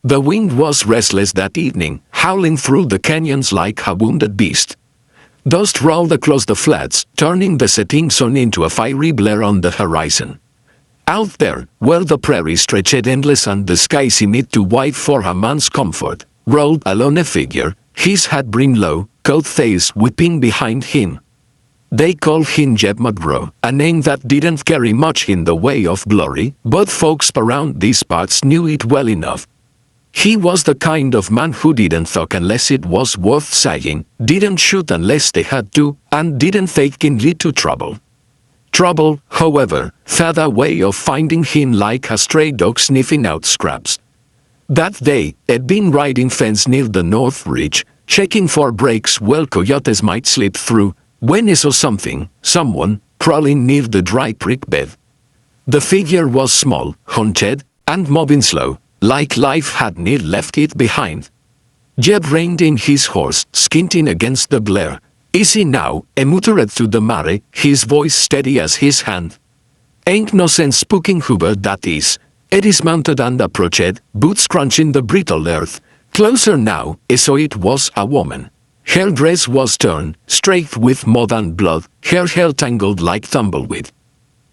The wind was restless that evening, howling through the canyons like a wounded beast. Dust rolled across the flats, turning the setting sun into a fiery blur on the horizon. Out there, where the prairie stretched endless and the sky seemed too wide for a man's comfort, rolled alone a figure, his hat brimmed low, cold face whipping behind him. They called him Jeb McGraw, a name that didn't carry much in the way of glory, but folks around these parts knew it well enough. He was the kind of man who didn't talk unless it was worth saying, didn't shoot unless they had to, and didn't fake in lead to trouble. Trouble, however, had a way of finding him like a stray dog sniffing out scraps. That day, I'd been riding fence near the North Ridge, checking for breaks where coyotes might slip through, when I saw someone, crawling near the dry creek bed. The figure was small, hunched, and moving slow, like life had near left it behind. Jeb reined in his horse, squinting against the glare. Easy now, I muttered to the mare, his voice steady as his hand. Ain't no sense spooking whoever that is. It dismounted and approached, boots crunching the brittle earth. Closer now, I saw it was a woman. Her dress was torn, streaked with mud and blood, her hair tangled like tumbleweed.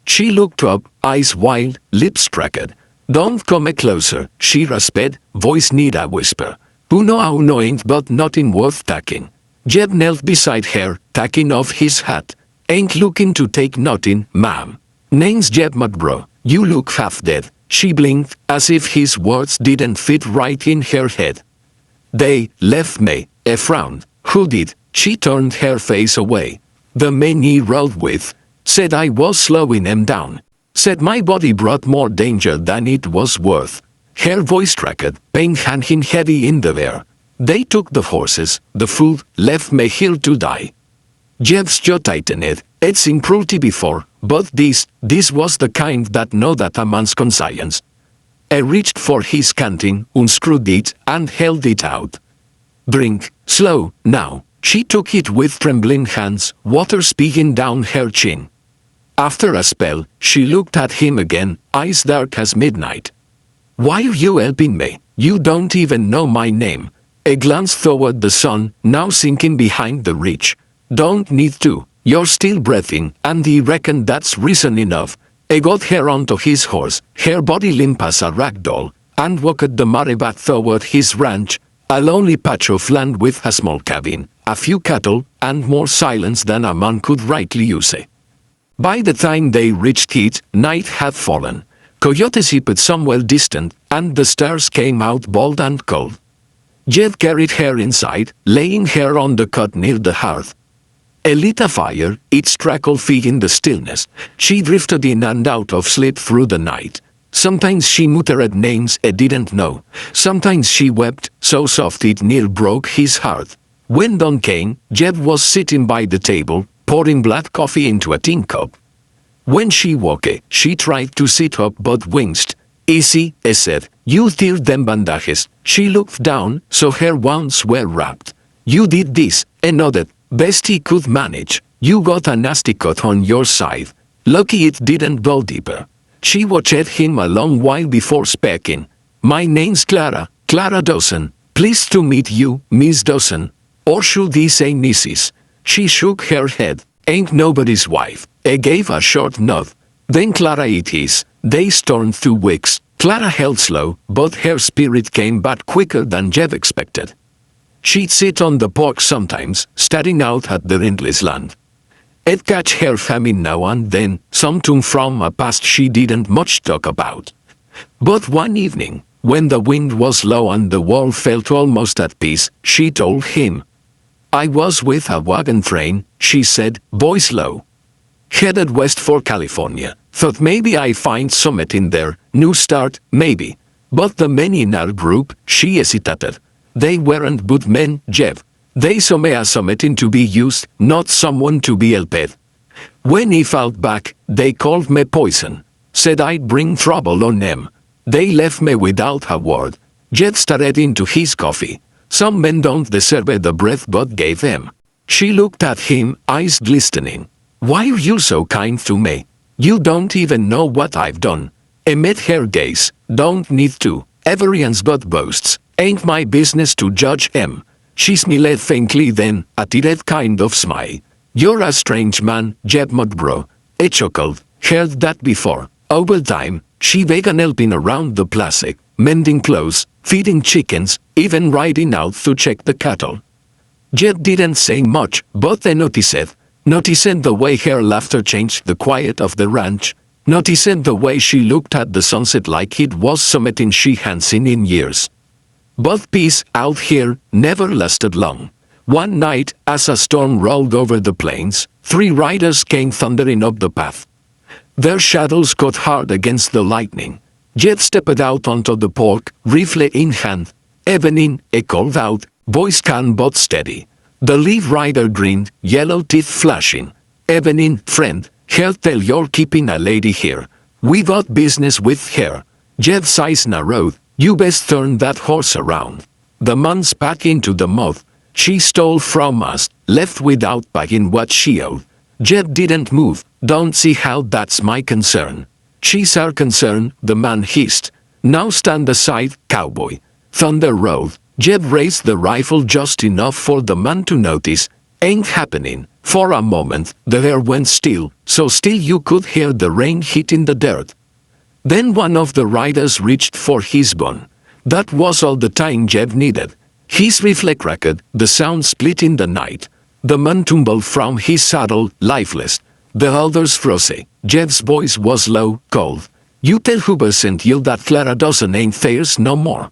She looked up, eyes wild, lips cracked. Don't come closer, she rasped, voice near a whisper. Who know how knowing but nothing worth taking. Jeb knelt beside her, taking off his hat. Ain't looking to take nothing, ma'am. Name's Jeb McGraw, you look half dead. She blinked, as if his words didn't fit right in her head. They left me, a frown. Who did? She turned her face away. The man he rode with said I was slowing him down. Said my body brought more danger than it was worth. Her voice cracked, pain hanging heavy in the air. They took the horses, the food, left me here to die. Jeb's jaw tightened. I'd seen cruelty before, but this was the kind that gnawed at a man's conscience. I reached for his canteen, unscrewed it, and held it out. Drink, slow, now. She took it with trembling hands, water speaking down her chin. After a spell, she looked at him again, eyes dark as midnight. Why are you helping me? You don't even know my name. A glance toward the sun, now sinking behind the ridge. Don't need to. You're still breathing, and he reckoned that's reason enough. I got her onto his horse, her body limp as a rag doll, and walked the mare back toward his ranch, a lonely patch of land with a small cabin, a few cattle, and more silence than a man could rightly use. By the time they reached it, night had fallen. Coyotes hippered somewhere distant, and the stars came out bold and cold. Jeb carried her inside, laying her on the cot near the hearth. I lit a fire, its crackle filled in the stillness. She drifted in and out of sleep through the night. Sometimes she muttered names I didn't know. Sometimes she wept, so soft it near broke his heart. When dawn came, Jeb was sitting by the table, pouring black coffee into a tin cup. When she woke, she tried to sit up but winced. Easy, I said. You teared them bandages. She looked down, so her wounds were wrapped. You did this, I nodded. Best he could manage. You got a nasty cut on your side. Lucky it didn't go deeper. She watched him a long while before speaking. My name's Clara Dawson. Pleased to meet you, Miss Dawson. Or should he say Mrs.? She shook her head. Ain't nobody's wife. I gave a short nod. Then Clara it is. They stormed 2 weeks. Clara held slow, but her spirit came back quicker than Jeb expected. She'd sit on the porch sometimes, staring out at the endless land. I'd catch her famine now and then, something from a past she didn't much talk about. But one evening, when the wind was low and the world felt almost at peace, she told him. I was with a wagon train, she said, voice low. Headed west for California. Thought maybe I find summit in there, new start, maybe. But the men in our group, she hesitated. They weren't good men, Jeb. They saw me as something to be used, not someone to be helped. When he fought back, they called me poison. Said I'd bring trouble on them. They left me without a word. Jeb stared into his coffee. Some men don't deserve the breath God gave them. She looked at him, eyes glistening. Why are you so kind to me? You don't even know what I've done. I met her gaze. Don't need to. Everyone's but boasts. Ain't my business to judge 'em. She smiled faintly then, a tired kind of smile. You're a strange man, Jeb McGraw. I chuckled. Heard that before. Over time, she began helping around the place, mending clothes, feeding chickens, even riding out to check the cattle. Jeb didn't say much, but I noticed the way her laughter changed the quiet of the ranch, noticed the way she looked at the sunset like it was something she hadn't seen in years. But peace out here never lasted long. One night, as a storm rolled over the plains, 3 riders came thundering up the path. Their shadows caught hard against the lightning. Jeb stepped out onto the porch, rifle in hand. "Evening," he called out, voice calm but steady. The lead rider grinned, yellow teeth flashing. "Evening, friend. He'll tell you're keeping a lady here. We got business with her." Jeb's eyes narrowed. "You best turn that horse around." The man spat into the mouth. "She stole from us, left without paying what she owed." Jeb didn't move. "Don't see how that's my concern." "She's our concern," the man hissed. "Now stand aside, cowboy." Thunder rolled. Jeb raised the rifle just enough for the man to notice. "Ain't happening." For a moment, the air went still, so still you could hear the rain hitting the dirt. Then one of the riders reached for his gun. That was all the time Jeb needed. His rifle cracked, the sound split in the night. The man tumbled from his saddle, lifeless. The others froze. Jeb's voice was low, cold. "You tell Hoover St. Hill that Clara doesn't ain't theirs no more.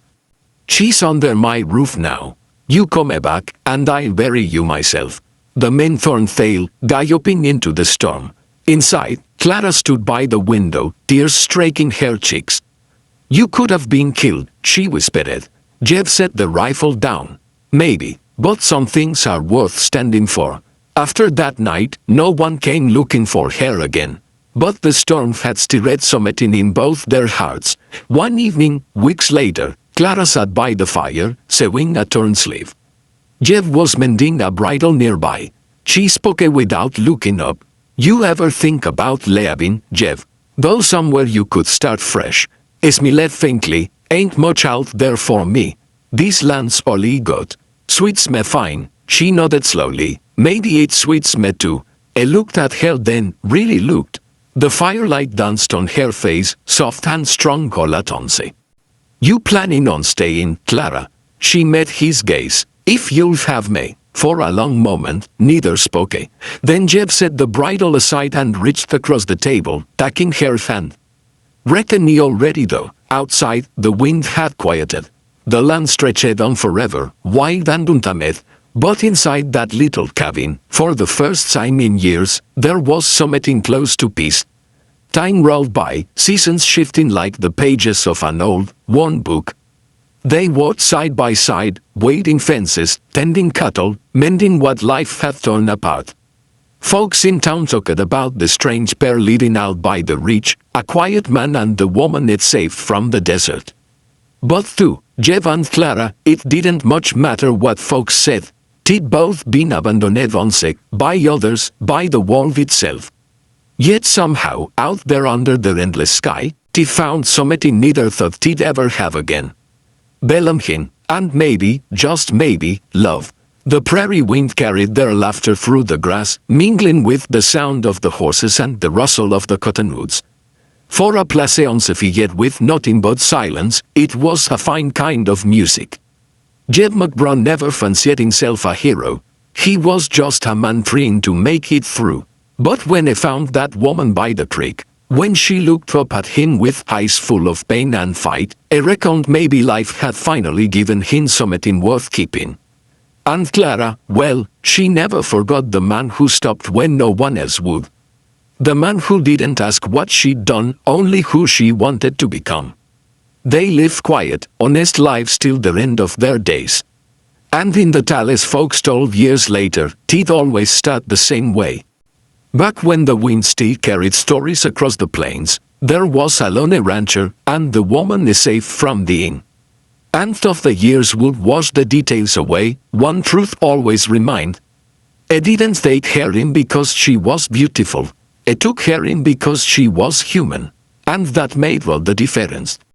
She's under my roof now. You come back, and I'll bury you myself." The men turned tail, galloping into the storm. Inside, Clara stood by the window, tears streaking her cheeks. "You could have been killed," she whispered. Jeb set the rifle down. "Maybe, but some things are worth standing for." After that night, no one came looking for her again. But the storm had stirred something in both their hearts. One evening, weeks later, Clara sat by the fire, sewing a torn sleeve. Jeb was mending a bridle nearby. She spoke without looking up. "You ever think about leaving, Jeb? Though somewhere you could start fresh." Smiled faintly. "Ain't much out there for me. This land's all I got. Suits me fine." She nodded slowly. "Maybe it suits me too." I looked at her then, really looked. The firelight danced on her face, soft and strong all at once. "You planning on staying, Clara?" She met his gaze. "If you'll have me." For a long moment, neither spoke. Then Jeb set the bridle aside and reached across the table, taking her hand. "Reckon you're ready though." Outside, the wind had quieted. The land stretched on forever, wide and untamed. But inside that little cabin, for the first time in years, there was something close to peace. Time rolled by, seasons shifting like the pages of an old, worn book. They walked side by side, wading fences, tending cattle, mending what life had torn apart. Folks in town talked about the strange pair leading out by the ridge, a quiet man and the woman it saved from the desert. But to Jeb and Clara, it didn't much matter what folks said. They'd both been abandoned once, by others, by the world itself. Yet somehow, out there under the endless sky, they found something neither thought they'd ever have again. Belonging, and maybe, just maybe, love. The prairie wind carried their laughter through the grass, mingling with the sound of the horses and the rustle of the cottonwoods. For a place unsuffigured with nothing but silence, it was a fine kind of music. Jeb McGraw never fancied himself a hero. He was just a man trying to make it through. But when he found that woman by the creek, when she looked up at him with eyes full of pain and fight, he reckoned maybe life had finally given him something worth keeping. And Clara, well, she never forgot the man who stopped when no one else would. The man who didn't ask what she'd done, only who she wanted to become. They lived quiet, honest lives till the end of their days. And in the tales folks told years later, they'd always start the same way. Back when the wind still carried stories across the plains, there was a lone rancher, and the woman is safe from the inn. And of the years would wash the details away, one truth always remained. I didn't take her in because she was beautiful. I took her in because she was human. And that made all the difference.